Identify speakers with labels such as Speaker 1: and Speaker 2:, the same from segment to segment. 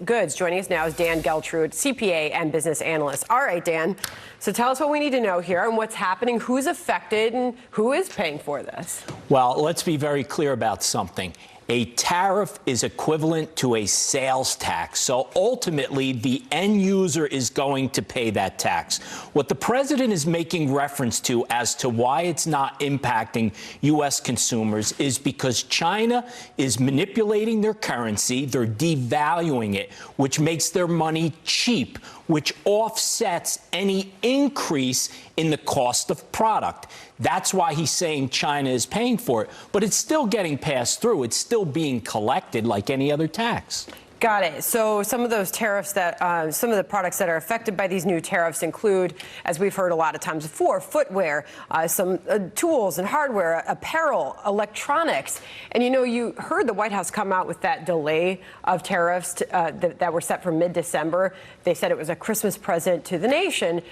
Speaker 1: Goods. Joining us now is Dan Geltrude, CPA and business analyst. All right, Dan. So tell us what we need to know here and what's happening, who's affected, and who is paying for this.
Speaker 2: Well, let's be very clear about something. A tariff is equivalent to a sales tax. So ultimately, the end user is going to pay that tax. What the president is making reference to as to why it's not impacting U.S. consumers is because China is manipulating their currency. They're devaluing it, which makes their money cheap, which offsets any increase in the cost of product. That's why he's saying China is paying for it. But it's still getting passed through. It's still being collected like any other tax.
Speaker 1: Got it. So some of those tariffs that some of the products that are affected by these new tariffs include, as we've heard a lot of times before, footwear, some tools and hardware, apparel, electronics. And, you know, you heard the White House come out with that delay of tariffs that were set for mid-December. They said it was a Christmas present to the nation.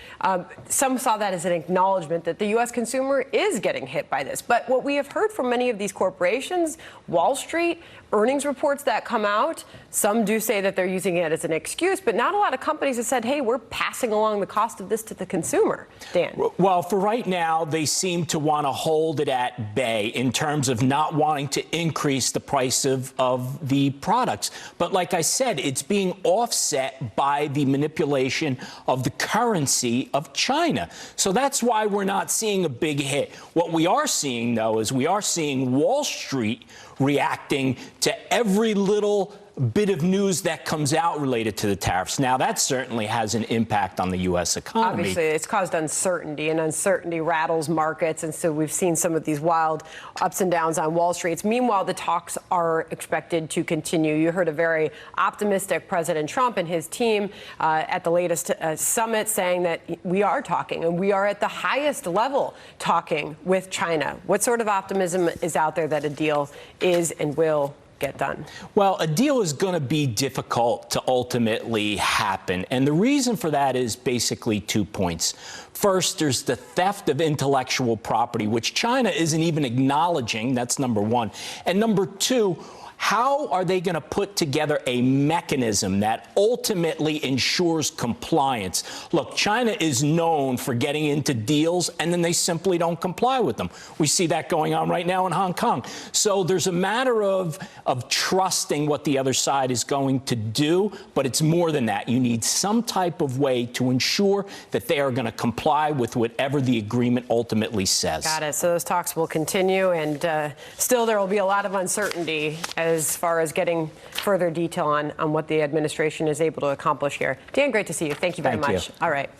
Speaker 1: Some saw that as an acknowledgement that the U.S. consumer is getting hit by this. But what we have heard from many of these corporations, Wall Street, earnings reports that come out, some do say that they're using it as an excuse, but not a lot of companies have said, hey, we're passing along the cost of this to the consumer. Dan.
Speaker 2: Well, for right now, they seem to want to hold it at bay in terms of not wanting to increase the price of the products. But like I said, it's being offset by the manipulation of the currency of China. So that's why we're not seeing a big hit. What we are seeing, though, is we are seeing Wall Street reacting to every little bit of news that comes out related to the tariffs. Now, that certainly has an impact on the U.S. economy.
Speaker 1: Obviously, it's caused uncertainty, and uncertainty rattles markets, and so we've seen some of these wild ups and downs on Wall Street. Meanwhile, the talks are expected to continue. You heard a very optimistic President Trump and his team at the latest summit saying that we are talking, and we are at the highest level talking with China. What sort of optimism is out there that a deal is and will get done?
Speaker 2: Well, a deal is going to be difficult to ultimately happen. And the reason for that is basically 2 points. First, there's the theft of intellectual property, which China isn't even acknowledging. That's number one. And number two, how are they going to put together a mechanism that ultimately ensures compliance? Look, China is known for getting into deals and then they simply don't comply with them. We see that going on right now in Hong Kong. So there's a matter of trusting what the other side is going to do, but it's more than that. You need some type of way to ensure that they are going to comply with whatever the agreement ultimately says.
Speaker 1: Got it. So those talks will continue, and still there will be a lot of uncertainty as far as getting further detail on what the administration is able to accomplish here. Dan, great to see you. Thank you very much.
Speaker 2: Thank you.
Speaker 1: All right.